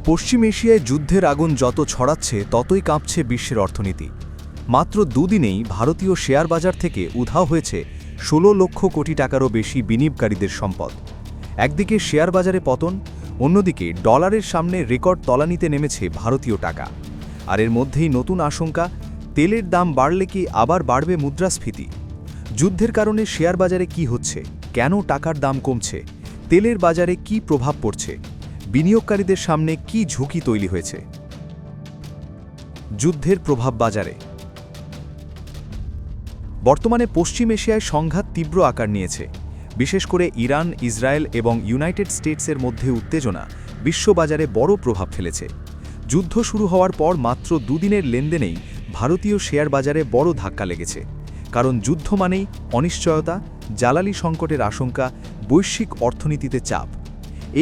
পশ্চিম এশিয়ায় যুদ্ধের আগুন যত ছড়াচ্ছে ততই কাঁপছে বিশ্বের অর্থনীতি। মাত্র দুদিনেই ভারতীয় শেয়ার বাজার থেকে উধাও হয়েছে ১৬ লক্ষ কোটি টাকারও বেশি বিনিয়োগকারীদের সম্পদ। একদিকে শেয়ার বাজারে পতন, অন্যদিকে ডলারের সামনে রেকর্ড তলানিতে নেমেছে ভারতীয় টাকা। আর এর মধ্যেই নতুন আশঙ্কা, তেলের দাম বাড়লে কি আবার বাড়বে মুদ্রাস্ফীতি? যুদ্ধের কারণে শেয়ার বাজারে কি হচ্ছে, কেন টাকার দাম কমছে, তেলের বাজারে কি প্রভাব পড়ছে, বিনিয়োগকারীদের সামনে কি ঝুঁকি তৈরি হয়েছে? যুদ্ধের প্রভাব বাজারে। বর্তমানে পশ্চিম এশিয়ায় সংঘাত তীব্র আকার নিয়েছে। বিশেষ করে ইরান, ইসরায়েল এবং ইউনাইটেড স্টেটসের মধ্যে উত্তেজনা বিশ্ববাজারে বড় প্রভাব ফেলেছে। যুদ্ধ শুরু হওয়ার পর মাত্র দুদিনের লেনদেনেই ভারতীয় শেয়ার বাজারে বড় ধাক্কা লেগেছে। কারণ যুদ্ধ মানেই অনিশ্চয়তা, জ্বালানি সংকটের আশঙ্কা, বৈশ্বিক অর্থনীতিতে চাপ।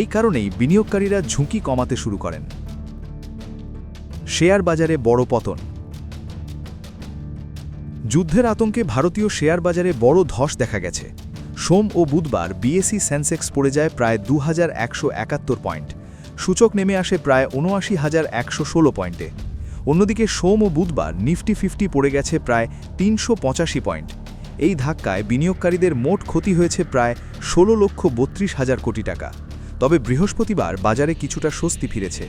এই কারণেই বিনিয়োগকারীরা ঝুঁকি কমাতে শুরু করেন। শেয়ার বাজারে বড় পতন। যুদ্ধের আতঙ্কে ভারতীয় শেয়ার বাজারে বড় ধস দেখা গেছে। সোম ও বুধবার বিএসই সেন্সেক্স পড়ে যায় প্রায় ২,১৭১ পয়েন্ট, সূচক নেমে আসে প্রায় ৭৯,১১৬ পয়েন্টে। অন্যদিকে সোম ও বুধবার নিফটি 50 পড়ে গেছে প্রায় ৩৮৫ পয়েন্ট। এই ধাক্কায় বিনিয়োগকারীদের মোট ক্ষতি হয়েছে প্রায় ১৬,৩২,০০০ কোটি টাকা। তবে বৃহস্পতিবার বাজারে কিছুটা স্বস্তি ফিরেছে।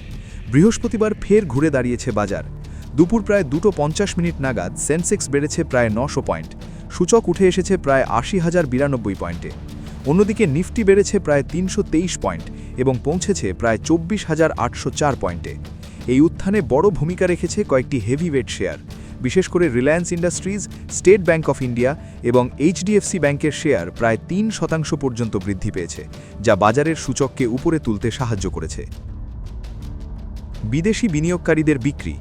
বৃহস্পতিবার ফের ঘুরে দাঁড়িয়েছে বাজার। দুপুর প্রায় ২:৫০ নাগাদ সেন্সেক্স বেড়েছে প্রায় ৯০০ পয়েন্ট, সূচক উঠে এসেছে প্রায় ৮০,০৯২ পয়েন্টে। অন্যদিকে নিফটি বেড়েছে প্রায় ৩২৩ পয়েন্ট এবং পৌঁছেছে প্রায় ২৪,৮০৪ পয়েন্টে। এই উত্থানে বড় ভূমিকা রেখেছে কয়েকটি হেভিওয়েট শেয়ার, বিশেষ করে Reliance industries, state bank of India এবং এইচডিএফসি ব্যাংকের শেয়ার প্রায় ৩% পর্যন্ত বৃদ্ধি পেয়েছে, যা বাজারের সূচককে উপরে তুলতে সাহায্য করেছে। বিদেশি বিনিয়োগকারীদের বিক্রি।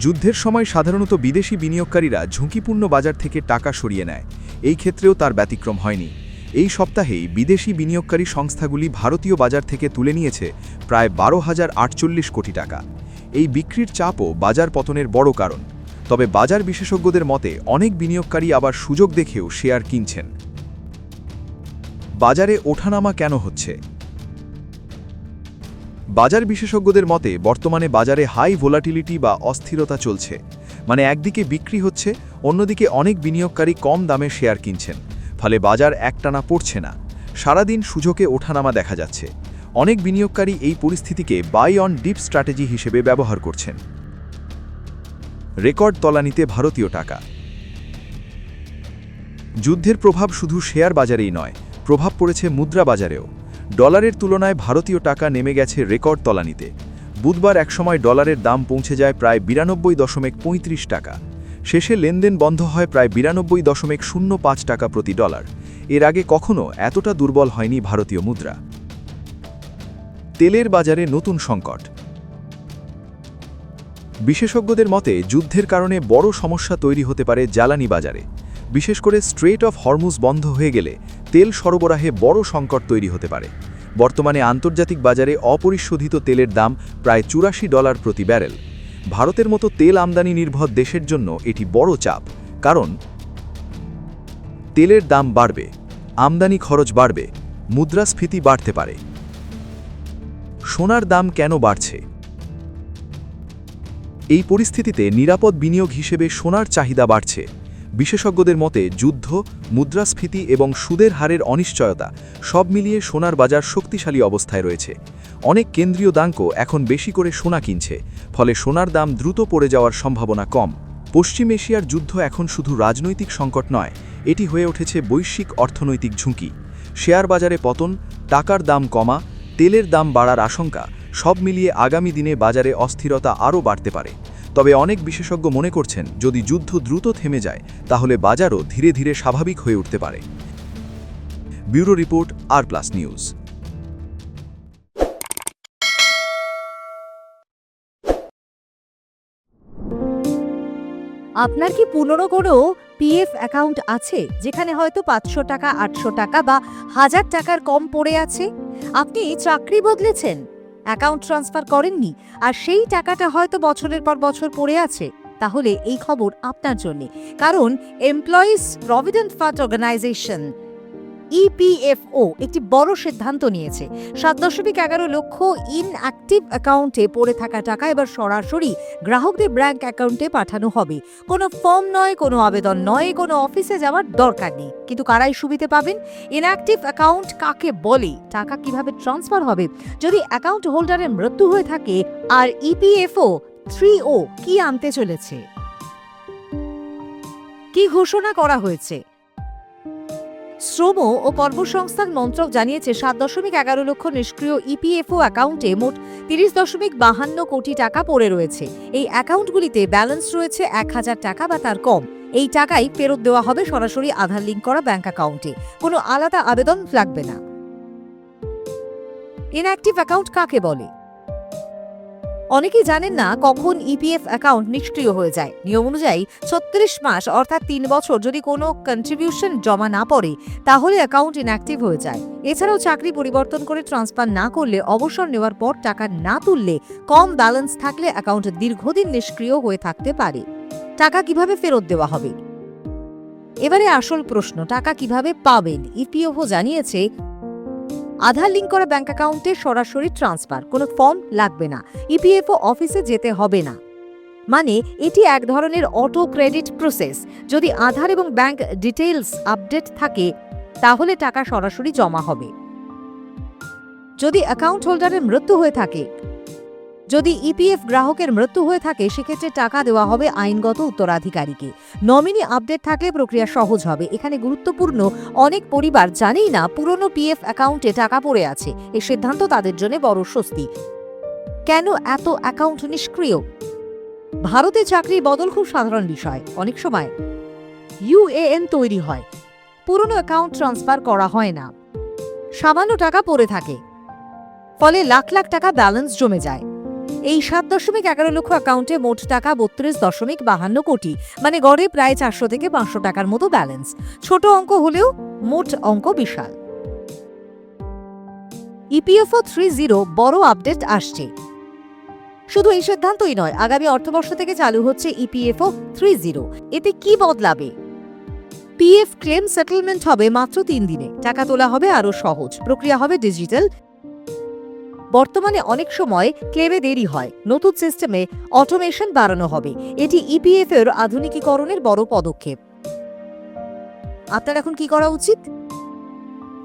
যুদ্ধের সময় সাধারণত বিদেশি বিনিয়োগকারীরা ঝুঁকিপূর্ণ বাজার থেকে টাকা সরিয়ে নেয়। এই ক্ষেত্রেও তার ব্যতিক্রম হয়নি। এই সপ্তাহেই বিদেশি বিনিয়োগকারী সংস্থাগুলি ভারতীয় বাজার থেকে তুলে নিয়েছে প্রায় ১২,০৪৮ কোটি টাকা। এই বিক্রির চাপও বাজার পতনের বড় কারণ। তবে বাজার বিশেষজ্ঞদের মতে অনেক বিনিয়োগকারী আবার সুযোগ দেখেও শেয়ার কিনছেন। বাজারে ওঠানামা কেন হচ্ছে? বাজার বিশেষজ্ঞদের মতে বর্তমানে বাজারে হাই ভোলাটিলিটি বা অস্থিরতা চলছে। মানে একদিকে বিক্রি হচ্ছে, অন্যদিকে অনেক বিনিয়োগকারী কম দামে শেয়ার কিনছেন। ফলে বাজার একটানা পড়ছে না, সারাদিন সূচকে ওঠানামা দেখা যাচ্ছে। অনেক বিনিয়োগকারী এই পরিস্থিতিকে বাই অন ডিপ স্ট্র্যাটেজি হিসেবে ব্যবহার করছেন। রেকর্ড তলানিতে ভারতীয় টাকা। যুদ্ধের প্রভাব শুধু শেয়ার বাজারেই নয়, প্রভাব পড়েছে মুদ্রা বাজারেও। ডলারের তুলনায় ভারতীয় টাকা নেমে গেছে রেকর্ড তলানিতে। বুধবার একসময় ডলারের দাম পৌঁছে যায় প্রায় ৯২.৩৫ টাকা। শেষে লেনদেন বন্ধ হয় প্রায় ৯২.০৫ টাকা প্রতি ডলার। এর আগে কখনো এতটা দুর্বল হয়নি ভারতীয় মুদ্রা। তেলের বাজারে নতুন সংকট। বিশেষজ্ঞদের মতে যুদ্ধের কারণে বড় সমস্যা তৈরি হতে পারে জ্বালানি বাজারে। বিশেষ করে স্ট্রেট অফ হরমুজ বন্ধ হয়ে গেলে তেল সরবরাহে বড় সংকট তৈরি হতে পারে। বর্তমানে আন্তর্জাতিক বাজারে অপরিশোধিত তেলের দাম প্রায় $৮৪ প্রতি ব্যারেল। ভারতের মতো তেল আমদানি নির্ভর দেশের জন্য এটি বড় চাপ, কারণ তেলের দাম বাড়বে, আমদানি খরচ বাড়বে, মুদ্রাস্ফীতি বাড়তে পারে। সোনার দাম কেন বাড়ছে? এই পরিস্থিতিতে নিরাপদ বিনিয়োগ হিসেবে সোনার চাহিদা বাড়ছে। বিশেষজ্ঞদের মতে যুদ্ধ, মুদ্রাস্ফীতি এবং সুদের হারের অনিশ্চয়তা সব মিলিয়ে সোনার বাজার শক্তিশালী অবস্থায় রয়েছে। অনেক কেন্দ্রীয় ব্যাংকও এখন বেশি করে সোনা কিনছে, ফলে সোনার দাম দ্রুত পড়ে যাওয়ার সম্ভাবনা কম। পশ্চিম এশিয়ার যুদ্ধ এখন শুধু রাজনৈতিক সংকট নয়, এটি হয়ে উঠেছে বৈশ্বিক অর্থনৈতিক ঝুঁকি। শেয়ার বাজারে পতন, টাকার দাম কমা, তেলের দাম বাড়ার আশঙ্কা সব মিলিয়ে আগামী দিনে বাজারে অস্থিরতা আরও বাড়তে পারে। তবে অনেক বিশেষজ্ঞ মনে করছেন যদি যুদ্ধ দ্রুত থেমে যায় তাহলে বাজারও ধীরে ধীরে স্বাভাবিক হয়ে উঠতে পারে। ব্যুরো রিপোর্ট, আর+ নিউজ। আপনার কি পুরনো কোনো পিএফ অ্যাকাউন্ট আছে যেখানে হয়তো ৫০০ টাকা, ৮০০ টাকা বা ১০০০ টাকার কম পড়ে আছে? আপনি চাকরি বদলেছেন, অ্যাকাউন্ট ট্রান্সফার করেননি, আর সেই টাকাটা হয়তো বছরের পর বছর পড়ে আছে? তাহলে এই খবর আপনার জন্য, কারণ employees provident fund organisation EPFO একটি বড় সিদ্ধান্ত নিয়েছে। 7.11 লক্ষ ইনঅ্যাক্টিভ অ্যাকাউন্টে পড়ে থাকা টাকা এবার সরাসরি গ্রাহকদের ব্যাংক অ্যাকাউন্টে পাঠানো হবে। কোনো ফর্ম নয়, কোনো আবেদন নয়, কোনো অফিসে যাওয়ার দরকার নেই। কিন্তু কারাই সুবিধে পাবেন? ইনঅ্যাক্টিভ অ্যাকাউন্ট কাকে বলে? টাকা কিভাবে ট্রান্সফার হবে যদি অ্যাকাউন্ট হোল্ডারের মৃত্যু হয়ে থাকে? আর ইপিএফও 3O কি আনতে চলেছে, কি ঘোষণা করা হয়েছে? শ্রম ও কর্মসংস্থান মন্ত্রক জানিয়েছে 7.11 লক্ষ নিষ্ক্রিয় ইপিএফও অ্যাকাউন্টে মোট 30.52 কোটি টাকা পড়ে রয়েছে। এই অ্যাকাউন্টগুলিতে ব্যালেন্স রয়েছে 1,000 টাকা বা তার কম। এই টাকাই ফেরত দেওয়া হবে সরাসরি আধার লিঙ্ক করা ব্যাংক অ্যাকাউন্টে। কোনো আলাদা আবেদন লাগবে না। ইনঅ্যাক্টিভ অ্যাকাউন্ট কাকে বলে? অনেকেই জানেন না কখন ইপিএফ অ্যাকাউন্ট নিষ্ক্রিয় হয়ে যায়। নিয়ম অনুযায়ী 36 মাস অর্থাৎ 3 বছর যদি কোনো কন্ট্রিবিউশন জমা না পড়ে তাহলে অ্যাকাউন্ট ইনঅ্যাক্টিভ হয়ে যায়। এছাড়াও চাকরি পরিবর্তন করে ট্রান্সফার না করলে, অবসর নেওয়ার পর টাকা না তুললে, কম ব্যালেন্স থাকলে অ্যাকাউন্ট দীর্ঘদিন নিষ্ক্রিয় হয়ে থাকতে পারে। টাকা কিভাবে ফেরত দেওয়া হবে? এবারে আসল প্রশ্ন, টাকা কিভাবে পাবেন? ইপিএফও জানিয়েছে আধার লিঙ্ক করা ব্যাংক অ্যাকাউন্টে সরাসরি ট্রান্সফার, কোনো ফর্ম লাগবে না, ইপিএফও অফিসে যেতে হবে না। মানে এটি এক ধরনের অটো ক্রেডিট প্রসেস। যদি আধার এবং ব্যাংক ডিটেইলস আপডেট থাকে তাহলে টাকা সরাসরি জমা হবে। যদি অ্যাকাউন্ট হোল্ডারের মৃত্যু হয়ে থাকে, যদি ইপিএফ গ্রাহকের মৃত্যু হয়ে থাকে, সেক্ষেত্রে টাকা দেওয়া হবে আইনগত উত্তরাধিকারীকে। নমিনি আপডেট থাকলে প্রক্রিয়া সহজ হবে। এখানে গুরুত্বপূর্ণ, অনেক পরিবার জানেই না পুরনো পিএফ অ্যাকাউন্টে টাকা পড়ে আছে। এই সিদ্ধান্ত তাদের জন্য বড় স্বস্তি। কেন এত অ্যাকাউন্ট নিষ্ক্রিয়? ভারতে চাকরি বদল খুব সাধারণ বিষয়। অনেক সময় ইউএএন তৈরি হয়, পুরনো অ্যাকাউন্ট ট্রান্সফার করা হয় না, সামান্য টাকা পড়ে থাকে, ফলে লাখ লাখ টাকা ব্যালেন্স জমে যায়। এই 7.11 লক্ষ অ্যাকাউন্টে মোট টাকা 32.52 কোটি, মানে গড়ে প্রায় 400 থেকে 500 টাকার মতো ব্যালেন্স। ছোট অঙ্ক হলেও মোট অঙ্ক বিশাল। ইপিএফও 3.0 বড় আপডেট আসছে। শুধু এই সিদ্ধান্তই নয়, আগামী অর্থবর্ষ থেকে চালু হচ্ছে ইপিএফও 3.0। এতে কি বদলাবে? পিএফ ক্লেম সেটেলমেন্ট হবে মাত্র 3 দিনে, টাকা তোলা হবে আরও সহজ, প্রক্রিয়া হবে ডিজিটাল। বর্তমানে অনেক সময় ক্লেমে দেরি হয়, নতুন সিস্টেমে অটোমেশন বাড়ানো হবে। এটি ইপিএফ এর আধুনিকীকরণের বড় পদক্ষেপ। আপনার এখন কি করা উচিত?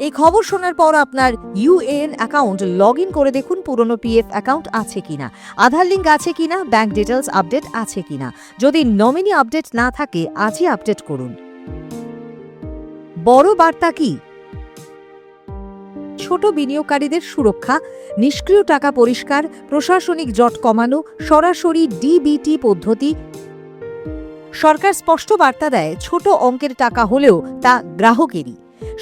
এই খবর শোনার পর আপনার ইউএএন অ্যাকাউন্ট লগ ইন করে দেখুন পুরনো পিএফ অ্যাকাউন্ট আছে কিনা, আধার লিঙ্ক আছে কিনা, ব্যাংক ডিটেলস আপডেট আছে কিনা। যদি নমিনি আপডেট না থাকে, আজই আপডেট করুন। বড় বার্তা কি? ছোট বিনিয়োগকারীদের সুরক্ষা, নিষ্ক্রিয় টাকা পরিষ্কার, প্রশাসনিক জট কমানো, সরাসরি ডিবিটি পদ্ধতি। সরকার স্পষ্ট বার্তা দেয়, ছোট অঙ্কের টাকা হলেও তা গ্রাহকেরই।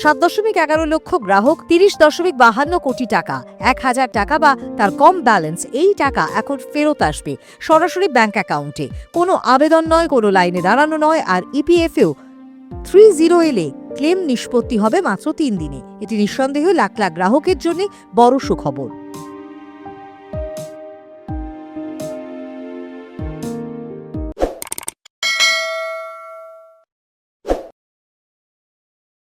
7.11 লক্ষ গ্রাহক, 30.52 কোটি টাকা, 1,000 টাকা বা তার কম ব্যালেন্স। এই টাকা এখন ফেরত আসবে সরাসরি ব্যাংক অ্যাকাউন্টে। কোনো আবেদন নয়, কোনো লাইনে দাঁড়ানো নয়। আর ইপিএফও 3.0 এলে ক্লেম নিষ্পত্তি হবে মাত্র 3 দিনে। এটি নিঃসন্দেহে লাখ লাখ গ্রাহকের জন্য বড় সুখবর।